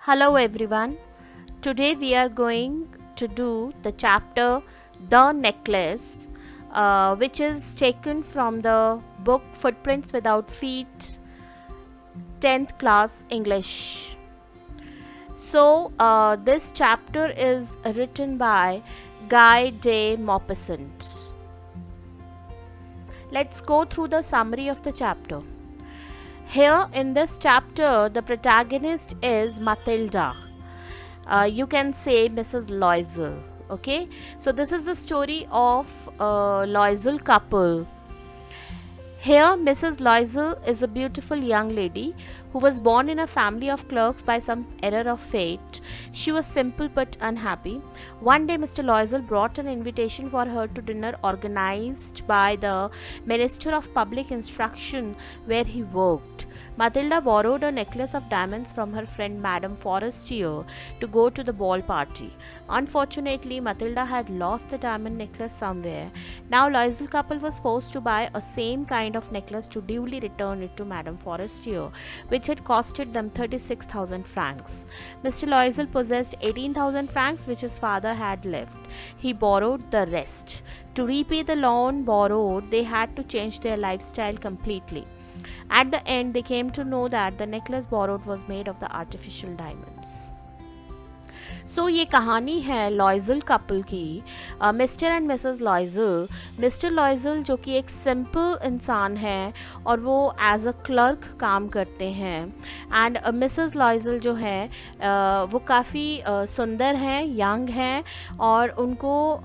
Hello everyone. Today we are going to do the chapter The Necklace, which is taken from the book Footprints Without Feet, 10th class English. So, this chapter is written by Guy de Maupassant. Let's go through the summary of the chapter. Here in this chapter, the protagonist is Matilda. You can say Mrs. Loisel. Okay, so this is the story of Loisel couple. Here, Mrs. Loisel is a beautiful young lady who was born in a family of clerks by some error of fate. She was simple but unhappy. One day, Mr. Loisel brought an invitation for her to dinner organized by the Minister of Public Instruction where he worked. Matilda borrowed a necklace of diamonds from her friend Madame Forestier to go to the ball party. Unfortunately, Matilda had lost the diamond necklace somewhere. Now, Loisel couple was forced to buy a same kind of necklace to duly return it to Madame Forestier, which had costed them 36,000 francs. Mr. Loisel possessed 18,000 francs which his father had left. He borrowed the rest. To repay the loan borrowed, they had to change their lifestyle completely. At the end, they came to know that the necklace borrowed was made of the artificial diamonds. सो ये कहानी है लॉयजल couple की, mister and Mrs लॉयजल. Mister लॉयजल जो कि एक simple इंसान है और वो एज अ क्लर्क काम करते हैं, एंड मिसेस लॉयजल जो है वो काफ़ी सुंदर हैं, यंग हैं और उनको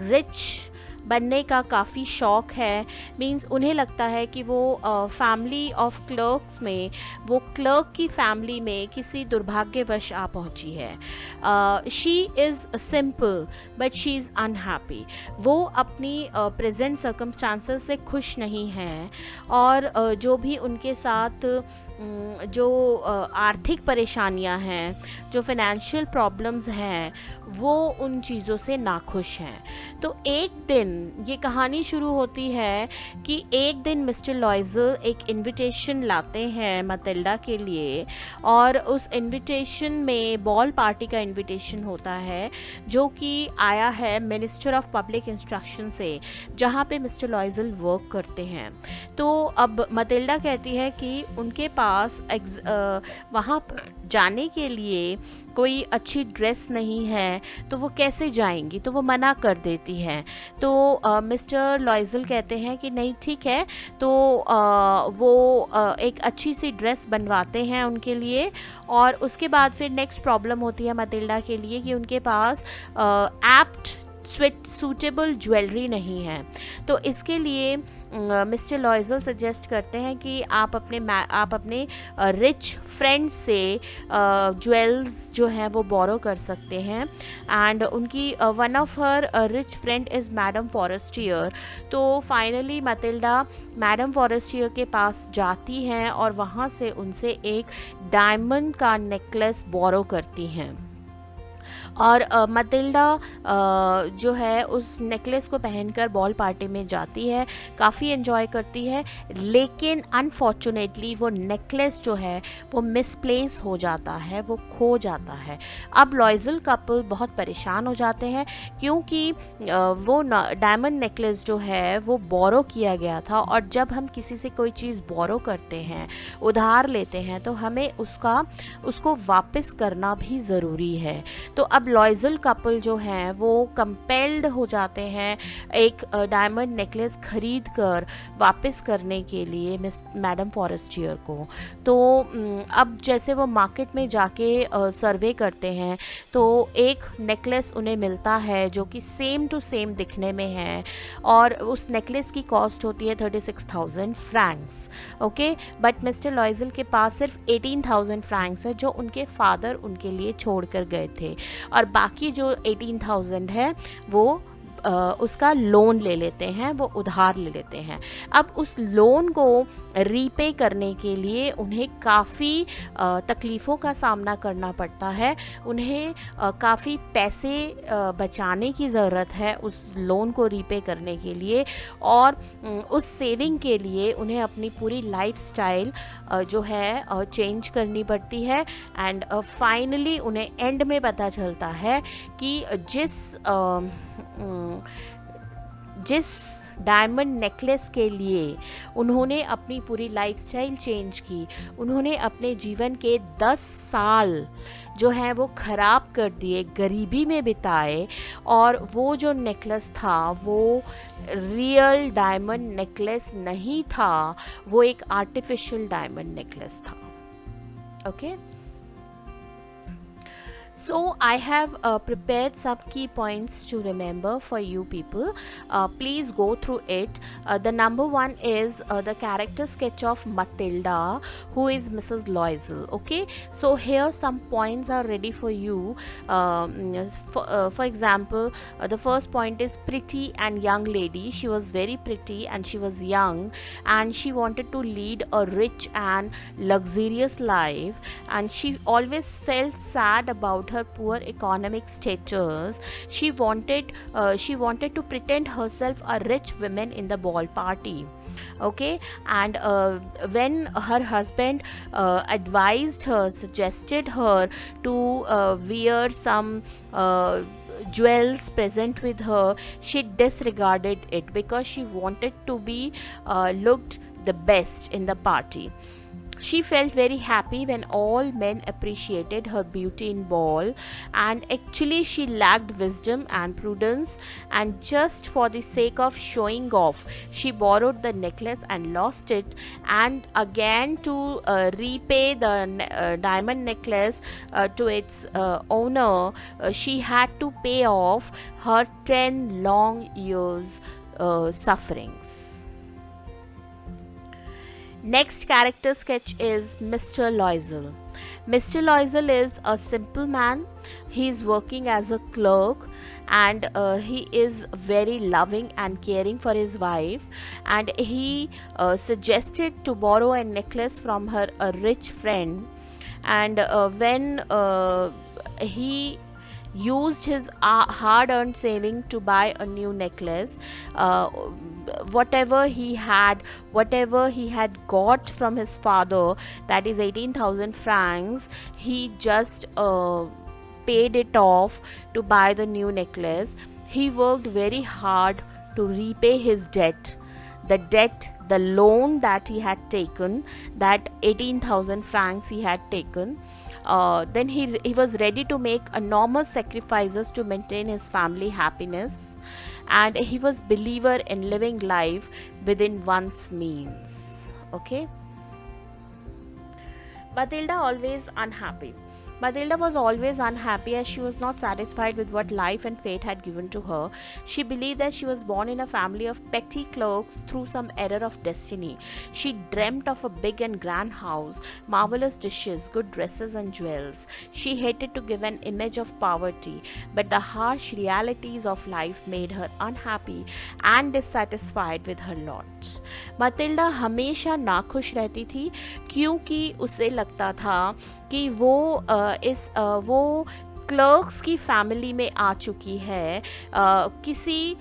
रिच बनने का काफ़ी शौक़ है. मींस उन्हें लगता है कि वो फैमिली ऑफ क्लर्क्स में, वो क्लर्क की फैमिली में किसी दुर्भाग्यवश आ पहुंची है. She is simple but she is unhappy. वो अपनी प्रेजेंट सर्कमस्टांसेस से खुश नहीं हैं और जो भी उनके साथ जो आर्थिक परेशानियां हैं, जो फाइनेंशियल प्रॉब्लम्स हैं, वो उन चीज़ों से नाखुश हैं. तो एक दिन ये कहानी शुरू होती है कि एक दिन मिस्टर लॉयजल एक इनविटेशन लाते हैं मतिल्डा के लिए, और उस इनविटेशन में बॉल पार्टी का इनविटेशन होता है जो कि आया है मिनिस्टर ऑफ पब्लिक इंस्ट्रक्शन से, जहाँ पे मिस्टर लॉयजल वर्क करते हैं. तो अब मतिल्डा कहती है कि उनके पास वहाँ पर जाने के लिए कोई अच्छी ड्रेस नहीं है, तो वो कैसे जाएंगी, तो वो मना कर देती हैं. तो मिस्टर लॉयजल कहते हैं कि नहीं ठीक है, तो वो एक अच्छी सी ड्रेस बनवाते हैं उनके लिए. और उसके बाद फिर नेक्स्ट प्रॉब्लम होती है मतिल्डा के लिए कि उनके पास एप्ट सूटेबल ज्वेलरी नहीं है. तो इसके लिए मिस्टर लॉयजल सजेस्ट करते हैं कि आप अपने रिच फ्रेंड से ज्वेल्स जो हैं वो बोरो कर सकते हैं. एंड उनकी one of her rich friend is madam Forestier. तो फाइनली मतिल्डा मैडम फॉरेस्टियर के पास जाती हैं और वहाँ से उनसे एक डायमंड का नेकलेस बोरो करती हैं. और मतिल्डा जो है उस नेकलेस को पहनकर बॉल पार्टी में जाती है, काफ़ी एंजॉय करती है. लेकिन अनफॉर्चुनेटली वो नेकलेस जो है वो मिसप्लेस हो जाता है, वो खो जाता है. अब लॉयजल कपल बहुत परेशान हो जाते हैं क्योंकि वो डायमंड नेकलेस जो है वो बोरो किया गया था, और जब हम किसी से कोई चीज़ बोरो करते हैं, उधार लेते हैं, तो हमें उसको वापस करना भी ज़रूरी है. तो अब लॉयजल कपल जो हैं वो कंपेल्ड हो जाते हैं एक डायमंड नेकलेस खरीद कर वापस करने के लिए मैडम फॉरेस्टियर को. तो अब जैसे वो मार्केट में जाके सर्वे करते हैं तो एक नेकलेस उन्हें मिलता है जो कि सेम टू सेम दिखने में है, और उस नेकलेस की कॉस्ट होती है 36,000 फ्रैंक्स. ओके, बट मिस्टर लॉयजल के पास सिर्फ 18,000 फ्रैंक्स है जो उनके फादर उनके लिए छोड़ कर गए थे, और बाकी जो 18,000 है वो उसका लोन ले लेते हैं, वो उधार ले लेते हैं। अब उस लोन को रीपे करने के लिए उन्हें काफ़ी तकलीफ़ों का सामना करना पड़ता है। उन्हें काफ़ी पैसे बचाने की ज़रूरत है उस लोन को रीपे करने के लिए, और उस सेविंग के लिए उन्हें अपनी पूरी लाइफस्टाइल जो है चेंज करनी पड़ती है। एंड फाइनली उन्हें एंड में पता चलता है कि जिस डायमंड नेकलेस के लिए उन्होंने अपनी पूरी लाइफस्टाइल चेंज की, उन्होंने अपने जीवन के 10 साल जो हैं वो ख़राब कर दिए, गरीबी में बिताए, और वो जो नेकलेस था वो रियल डायमंड नेकलेस नहीं था, वो एक आर्टिफिशियल डायमंड नेकलेस था। Okay, So I have prepared some key points to remember for you people. Please go through it. The number one is the character sketch of Matilda, who is Mrs. Loisel. Okay, so here some points are ready for you. For example, the first point is pretty and young lady. She was very pretty and she was young, and she wanted to lead a rich and luxurious life, and she always felt sad about her poor economic status. She wanted to pretend herself a rich woman in the ball party. Okay, and when her husband suggested her to wear some jewels present with her, she disregarded it because she wanted to be looked the best in the party. She felt very happy when all men appreciated her beauty in ball, and actually she lacked wisdom and prudence, and just for the sake of showing off she borrowed the necklace and lost it, and again to repay the diamond necklace to its owner, she had to pay off her 10 long years sufferings. Next character sketch is Mr. Loisel. Mr. Loisel is a simple man. He is working as a clerk, and he is very loving and caring for his wife, and he suggested to borrow a necklace from her a rich friend, and when he used his hard-earned saving to buy a new necklace, whatever he had got from his father, that is 18,000 francs, he just paid it off to buy the new necklace. He worked very hard to repay his debt, the loan that he had taken, that 18,000 francs he had taken. Then he was ready to make enormous sacrifices to maintain his family happiness, and he was believer in living life within one's means. Okay, Matilda was always unhappy as she was not satisfied with what life and fate had given to her. She believed that she was born in a family of petty clerks through some error of destiny. She dreamt of a big and grand house, marvelous dishes, good dresses and jewels. She hated to give an image of poverty, but the harsh realities of life made her unhappy and dissatisfied with her lot. Matilda हमेशा नाखुश रहती थी, क्योंकि उसे लगता था कि वो क्लर्क्स की फैमिली में आ चुकी है किसी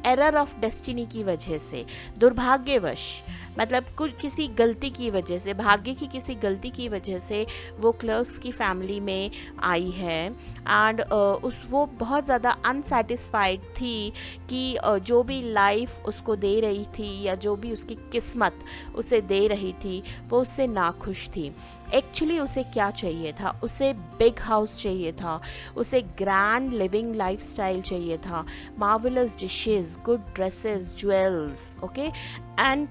एरर ऑफ डेस्टिनी की वजह से, दुर्भाग्यवश, मतलब किसी गलती की वजह से, भाग्य की किसी गलती की वजह से वो क्लर्क्स की फैमिली में आई है। एंड वो बहुत ज़्यादा अनसेटिस्फाइड थी कि जो भी लाइफ उसको दे रही थी या जो भी उसकी किस्मत उसे दे रही थी वो उससे नाखुश थी। एक्चुअली उसे क्या चाहिए था? उसे बिग हाउस चाहिए था, उसे ग्रैंड लिविंग लाइफस्टाइल चाहिए था, marvellous dishes, good dresses, jewels, okay. And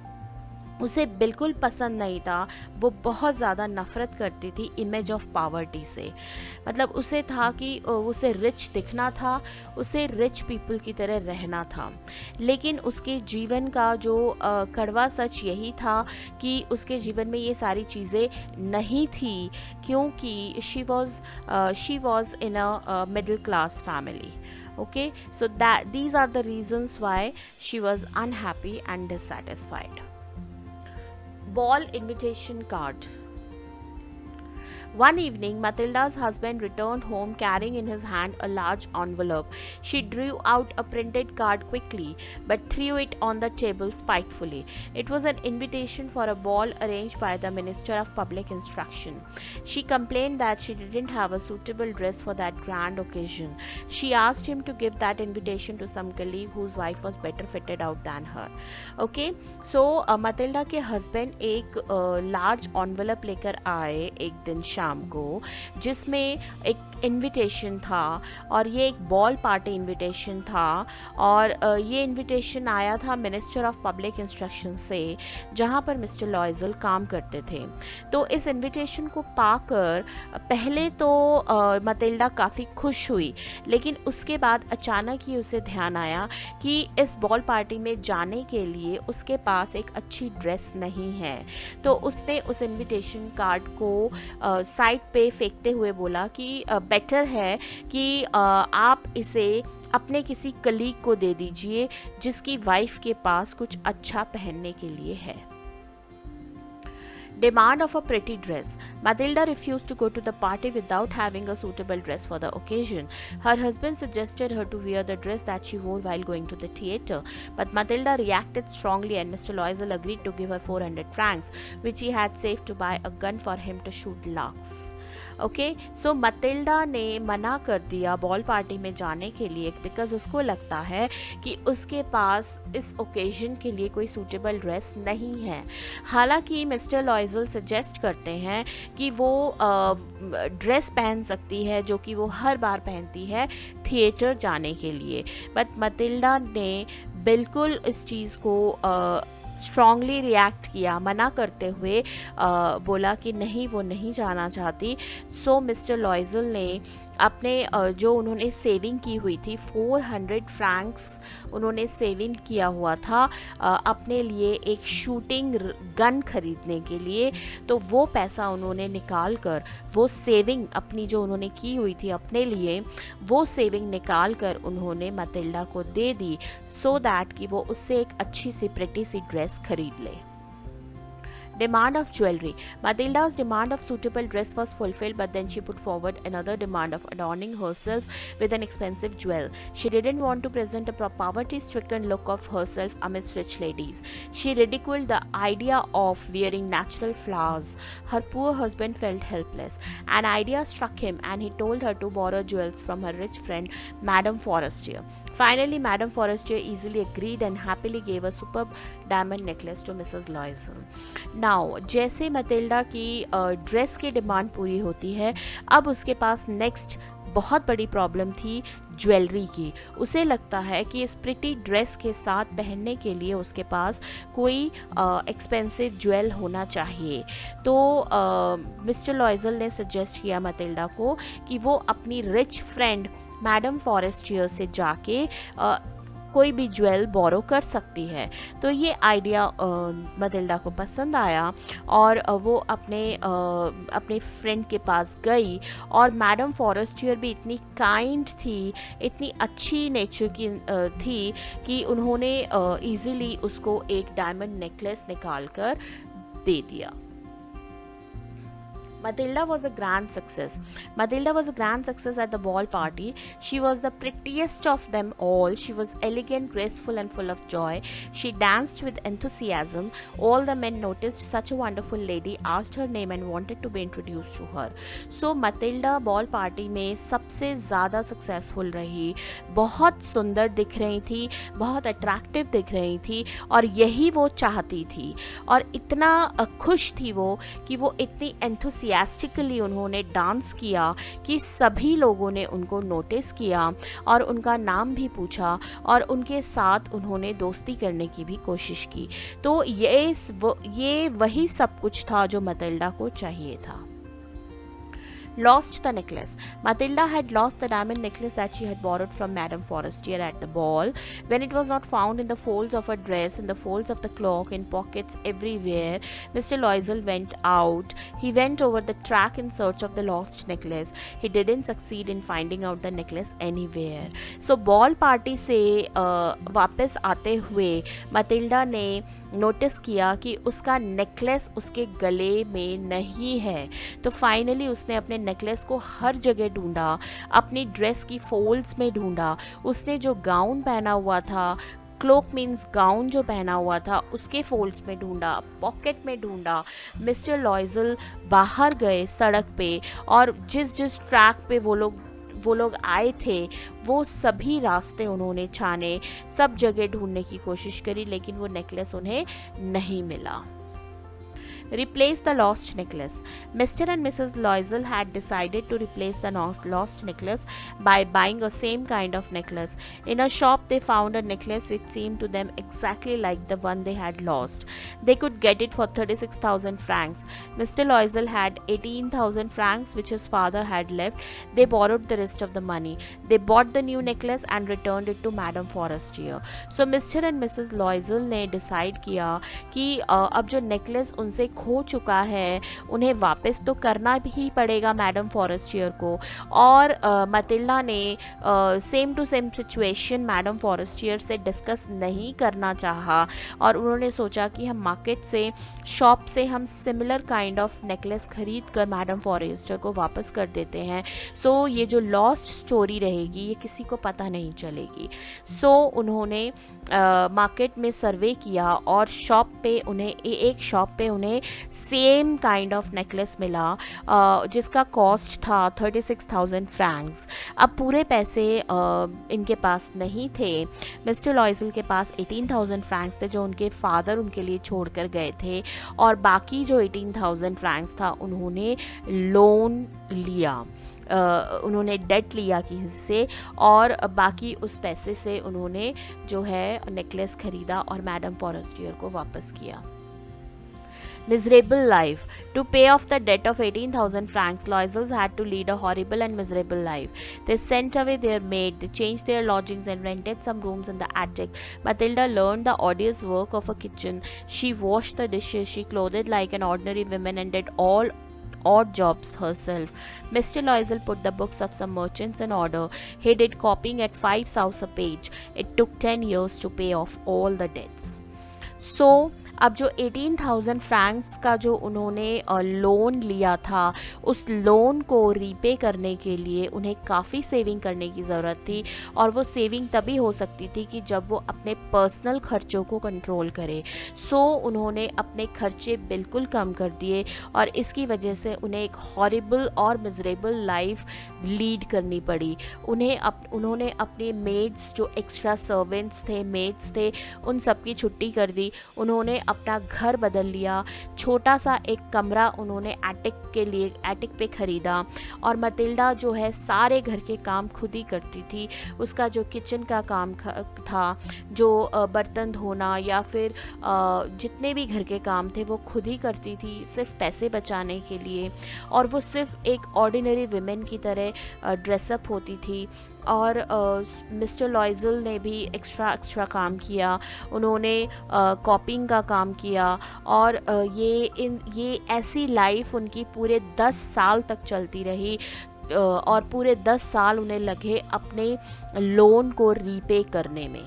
उसे बिल्कुल पसंद नहीं था, वो बहुत ज़्यादा नफ़रत करती थी इमेज ऑफ पावर्टी से। मतलब उसे था कि उसे रिच दिखना था, उसे रिच पीपल की तरह रहना था, लेकिन उसके जीवन का जो कड़वा सच यही था कि उसके जीवन में ये सारी चीज़ें नहीं थी, क्योंकि she was in a middle class family. Okay, so that these are the reasons why she was unhappy and dissatisfied. Ball invitation card. One evening, Matilda's husband returned home carrying in his hand a large envelope. She drew out a printed card quickly, but threw it on the table spitefully. It was an invitation for a ball arranged by the Minister of Public Instruction. She complained that she didn't have a suitable dress for that grand occasion. She asked him to give that invitation to some colleague whose wife was better fitted out than her. Okay, so Matilda के husband एक large envelope लेकर आए एक दिन शाम को, जिसमें एक इनविटेशन था और ये एक बॉल पार्टी इनविटेशन था और ये इनविटेशन आया था मिनिस्टर ऑफ पब्लिक इंस्ट्रक्शन से, जहाँ पर मिस्टर लॉयजल काम करते थे. तो इस इनविटेशन को पाकर पहले तो मतिल्डा काफ़ी खुश हुई, लेकिन उसके बाद अचानक ही उसे ध्यान आया कि इस बॉल पार्टी में जाने के लिए उसके पास एक अच्छी ड्रेस नहीं है. तो उसने उस इनविटेशन कार्ड को साइड पे फेंकते हुए बोला कि बेटर है कि आप इसे अपने किसी कलीग को दे दीजिए जिसकी वाइफ के पास कुछ अच्छा पहनने के लिए है. Demand of a pretty dress. Matilda refused to go to the party without having a suitable dress for the occasion. Her husband suggested her to wear the dress that she wore while going to the theatre, but Matilda reacted strongly and Mr. Loisel agreed to give her 400 francs, which he had saved to buy a gun for him to shoot larks. Okay, so Matilda ने मना कर दिया ball party में जाने के लिए because उसको लगता है कि उसके पास इस ओकेजन के लिए कोई सूटेबल ड्रेस नहीं है. हालांकि मिस्टर लॉयजल सजेस्ट करते हैं कि वो ड्रेस पहन सकती है जो कि वो हर बार पहनती है थिएटर जाने के लिए, बट मतिल्डा ने बिल्कुल इस चीज़ को स्ट्रांगली रिएक्ट किया, मना करते हुए बोला कि नहीं, वो नहीं जाना चाहती. सो मिस्टर लॉयजल ने अपने जो उन्होंने सेविंग की हुई थी 400 फ्रैंक्स उन्होंने सेविंग किया हुआ था अपने लिए एक शूटिंग गन खरीदने के लिए, तो वो पैसा उन्होंने निकाल कर, वो सेविंग अपनी जो उन्होंने की हुई थी अपने लिए, वो सेविंग निकाल कर उन्होंने मतिल्डा को दे दी सो दैट कि वो उससे एक अच्छी सी प्रिटी सी ड्रेस खरीद ले. Demand of jewelry. Matilda's demand of suitable dress was fulfilled, but then she put forward another demand of adorning herself with an expensive jewel. She didn't want to present a poverty-stricken look of herself amidst rich ladies. She ridiculed the idea of wearing natural flowers. Her poor husband felt helpless. An idea struck him, and he told her to borrow jewels from her rich friend, Madame Forestier. Finally, Madame Forestier easily agreed and happily gave a superb diamond necklace to Mrs. Loisel. Now जैसे मतिल्डा की dress की demand पूरी होती है, अब उसके पास next बहुत बड़ी प्रॉब्लम थी ज्वेलरी की. उसे लगता है कि इस प्रिटी ड्रेस के साथ पहनने के लिए उसके पास कोई एक्सपेंसिव ज्वेल होना चाहिए. तो मिस्टर लॉयजल ने सजेस्ट किया मतिल्डा को कि वो अपनी रिच फ्रेंड मैडम फॉरेस्टियर से जाके कोई भी ज्वेल बोरो कर सकती है. तो ये आइडिया मतिल्डा को पसंद आया और वो अपने फ्रेंड के पास गई और मैडम फॉरेस्टियर भी इतनी काइंड थी, इतनी अच्छी नेचर की थी कि उन्होंने इजीली उसको एक डायमंड नेकलेस निकाल कर दे दिया. Matilda was a grand success. Matilda was a grand success at the ball party. She was the prettiest of them all. She was elegant, graceful, and full of joy. She danced with enthusiasm. All the men noticed such a wonderful lady, asked her name, and wanted to be introduced to her. So Matilda ball party में सबसे ज़्यादा successful रही. बहुत सुंदर दिख रही थी, बहुत attractive दिख रही थी और यही वो चाहती थी. और इतना खुश थी वो कि वो इतनी enthusiastically उन्होंने डांस किया कि सभी लोगों ने उनको नोटिस किया और उनका नाम भी पूछा और उनके साथ उन्होंने दोस्ती करने की भी कोशिश की. तो ये वही सब कुछ था जो मतिल्डा को चाहिए था. lost the necklace. Matilda had lost the diamond necklace that she had borrowed from Madame Forestier at the ball. When it was not found in the folds of her dress, in the folds of the cloak, in pockets everywhere, Mr. Loisel went out. He went over the track in search of the lost necklace. He didn't succeed in finding out the necklace anywhere. So ball party से वापस आते हुए Matilda ने notice किया कि उसका necklace उसके गले में नहीं है. तो फाइनली उसने अपने नेकलेस को हर जगह ढूंढा, अपनी ड्रेस की फोल्ड्स में ढूंढा, उसने जो गाउन पहना हुआ था, क्लोक मीन्स गाउन जो पहना हुआ था, उसके फोल्ड्स में ढूंढा, पॉकेट में ढूंढा. मिस्टर लॉयजल बाहर गए सड़क पे और जिस जिस ट्रैक पे वो लोग आए थे वो सभी रास्ते उन्होंने छाने, सब जगह ढूंढने की कोशिश करी, लेकिन वो नेकलेस उन्हें नहीं मिला. Replace the lost necklace. Mr. and Mrs. Loisel had decided to replace the lost necklace by buying a same kind of necklace. In a shop, they found a necklace which seemed to them exactly like the one they had lost. They could get it for 36,000 francs. Mr. Loisel had 18,000 francs which his father had left. They borrowed the rest of the money. They bought the new necklace and returned it to Madame Forestier. So Mr. and Mrs. Loisel ने decide किया कि अब जो necklace उनसे खो चुका है उन्हें वापस तो करना भी पड़ेगा मैडम फॉरेस्टियर को. और मटिल्डा ने same to same situation madam Forestier से डिस्कस नहीं करना चाहा और उन्होंने सोचा कि हम मार्केट से, शॉप से हम सिमिलर काइंड ऑफ नेकलेस खरीद कर मैडम फॉरेस्टियर को वापस कर देते हैं. सो ये जो लॉस्ट स्टोरी रहेगी ये किसी को पता नहीं चलेगी. सो उन्होंने मार्केट में सर्वे किया और शॉप पे उन्हें एक शॉप पे उन्हें सेम काइंड ऑफ नेकलेस मिला जिसका कॉस्ट था 36,000 फ्रैंक्स. अब पूरे पैसे इनके पास नहीं थे. मिस्टर लॉयजल के पास 18,000 फ्रैंक्स थे जो उनके फादर उनके लिए छोड़ कर गए थे और बाकी जो 18,000 फ्रैंक्स था उन्होंने लोन लिया, उन्होंने डेट लिया किसी से और बाकी उस पैसे से उन्होंने जो है नेकलेस खरीदा और मैडम फॉरेस्टियर को वापस किया. Miserable life. To pay off the debt of 18,000 francs, Loisels had to lead a horrible and miserable life. They sent away their maid, they changed their lodgings and rented some rooms in the attic. Matilda learned the odious work of a kitchen. She washed the dishes, she clothed like an ordinary woman and did all odd jobs herself. Mr. Loisel put the books of some merchants in order. He did copying at 5 sous a page. It took 10 years to pay off all the debts. So अब जो 18,000 Franks का जो उन्होंने loan लिया था उस loan को repay करने के लिए उन्हें काफ़ी सेविंग करने की ज़रूरत थी और वो सेविंग तभी हो सकती थी कि जब वो अपने पर्सनल खर्चों को कंट्रोल करे. सो उन्होंने अपने खर्चे बिल्कुल कम कर दिए और इसकी वजह से उन्हें एक हॉरिबल और मिजरेबल लाइफ लीड करनी पड़ी. उन्होंने अपने मेड्स जो एक्स्ट्रा सर्वेंट्स थे, मेड्स थे, उन सब की छुट्टी कर दी. उन्होंने अपना घर बदल लिया, छोटा सा एक कमरा उन्होंने एटिक पे ख़रीदा और मटिल्डा जो है सारे घर के काम खुद ही करती थी. उसका जो किचन का काम था, जो बर्तन धोना या फिर जितने भी घर के काम थे वो खुद ही करती थी सिर्फ पैसे बचाने के लिए. और वो सिर्फ एक ऑर्डिनरी विमेन की तरह ड्रेसअप होती थी. और मिस्टर लॉयजल ने भी एक्स्ट्रा काम किया. उन्होंने कॉपिंग का काम किया और ये ऐसी लाइफ उनकी पूरे 10 साल तक चलती रही और पूरे 10 साल उन्हें लगे अपने लोन को रीपे करने में.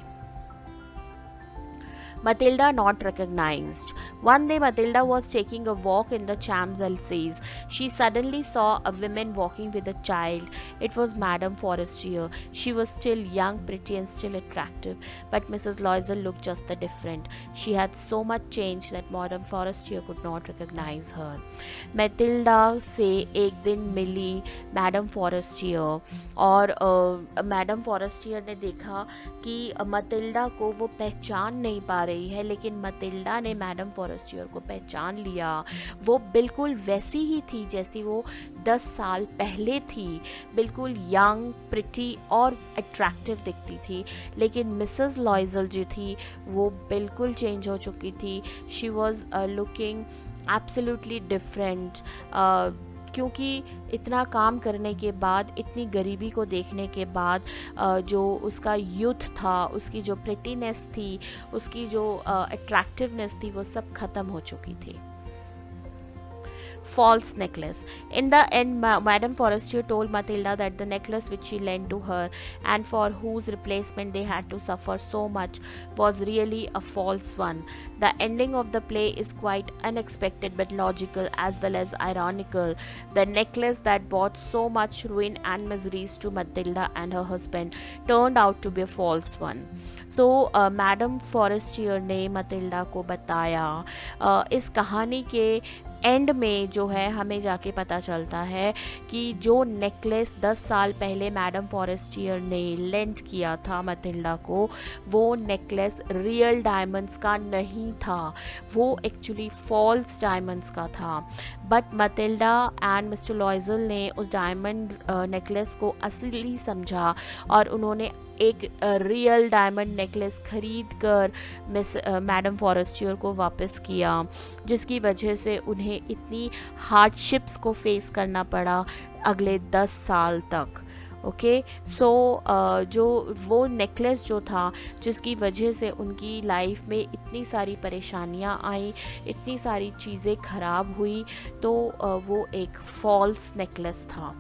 Matilda not recognized. One day Matilda was taking a walk in the Champs-Élysées. She suddenly saw a woman walking with a child. It was Madame Forestier. She was still young, pretty and still attractive. But Mrs. Loisel looked just the different. She had so much changed that Madame Forestier could not recognize her. Matilda से एक दिन मिली madam Forestier और madam Forestier ने देखा कि Matilda को वो पहचान नहीं पा रही है, लेकिन मटिल्डा ने मैडम फॉरेस्टियर को पहचान लिया. वो बिल्कुल वैसी ही थी जैसी वो 10 साल पहले थी, बिल्कुल यंग, प्रिटी और अट्रैक्टिव दिखती थी. लेकिन मिसेस लॉयजल जो थी वो बिल्कुल चेंज हो चुकी थी. She was looking absolutely different. क्योंकि इतना काम करने के बाद, इतनी गरीबी को देखने के बाद, जो उसका यूथ था, उसकी जो प्रिटीनेस थी, उसकी जो अट्रैक्टिवनेस थी, वो सब ख़त्म हो चुकी थी. False necklace. In the end, Madame Forestier told Matilda that the necklace which she lent to her and for whose replacement they had to suffer so much was really a false one. The ending of the play is quite unexpected but logical as well as ironical. The necklace that brought so much ruin and miseries to Matilda and her husband turned out to be a false one. So Madame Forestier ने Matilda को बताया. इस कहानी के and में जो है हमें जाके पता चलता है कि जो नेकलेस 10 साल पहले मैडम फॉरेस्टियर ने लेंट किया था मतिल्डा को, वो नेकलेस रियल डायमंड्स का नहीं था, वो एक्चुअली फॉल्स डायमंड्स का था. बट मतिल्डा एंड मिस्टर लॉयजल ने उस डायमंड नेकलेस को असली समझा और उन्होंने एक रियल डायमंड नेकलेस खरीद कर मैडम फॉरेस्टियर को वापस किया, जिसकी वजह से उन्हें इतनी हार्डशिप्स को फेस करना पड़ा अगले 10 साल तक. ओके, सो जो वो नेकलेस जो था, जिसकी वजह से उनकी लाइफ में इतनी सारी परेशानियां आई, इतनी सारी चीज़ें ख़राब हुई, तो वो एक फॉल्स नेकलेस था.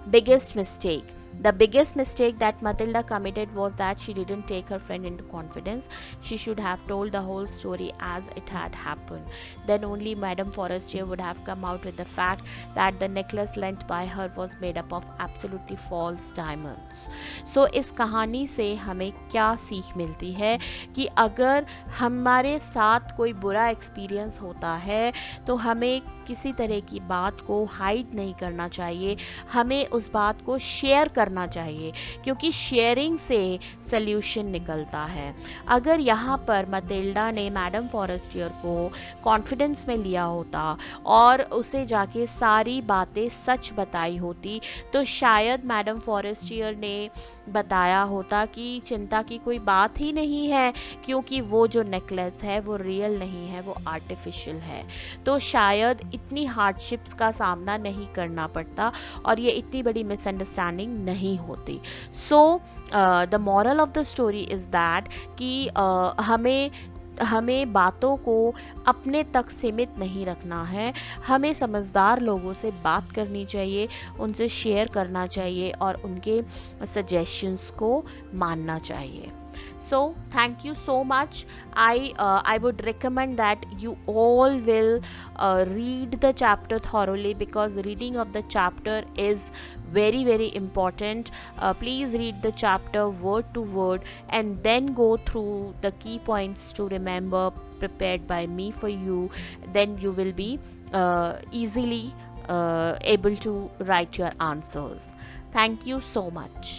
Biggest mistake. The biggest mistake that Matilda committed was that she didn't take her friend into confidence. She should have told the whole story as it had happened. Then only Madame Forestier would have come out with the fact that the necklace lent by her was made up of absolutely false diamonds. So इस कहानी से हमें क्या सीख मिलती है कि अगर हमारे साथ कोई बुरा एक्सपीरियंस होता है तो हमें किसी तरह की बात को हाइड नहीं करना चाहिए, हमें उस बात को शेयर करना चाहिए, क्योंकि शेयरिंग से सल्यूशन निकलता है. अगर यहाँ पर मतिल्डा ने मैडम फॉरेस्टियर को कॉन्फिडेंस में लिया होता और उसे जाके सारी बातें सच बताई होती, तो शायद मैडम फॉरेस्टियर ने बताया होता कि चिंता की कोई बात ही नहीं है, क्योंकि वो जो नेकलेस है वो रियल नहीं है, वो आर्टिफिशियल है. तो शायद इतनी हार्डशिप्स का सामना नहीं करना पड़ता और ये इतनी बड़ी मिसअंडरस्टैंडिंग नहीं होती. So the moral of the story is that कि हमें बातों को अपने तक सीमित नहीं रखना है, हमें समझदार लोगों से बात करनी चाहिए, उनसे शेयर करना चाहिए और उनके सजेशंस को मानना चाहिए. So thank you so much. I would recommend that you all will read the chapter thoroughly, because reading of the chapter is very very important. Please read the chapter word to word and then go through the key points to remember, prepared by me for you. Then you will be easily able to write your answers. Thank you so much.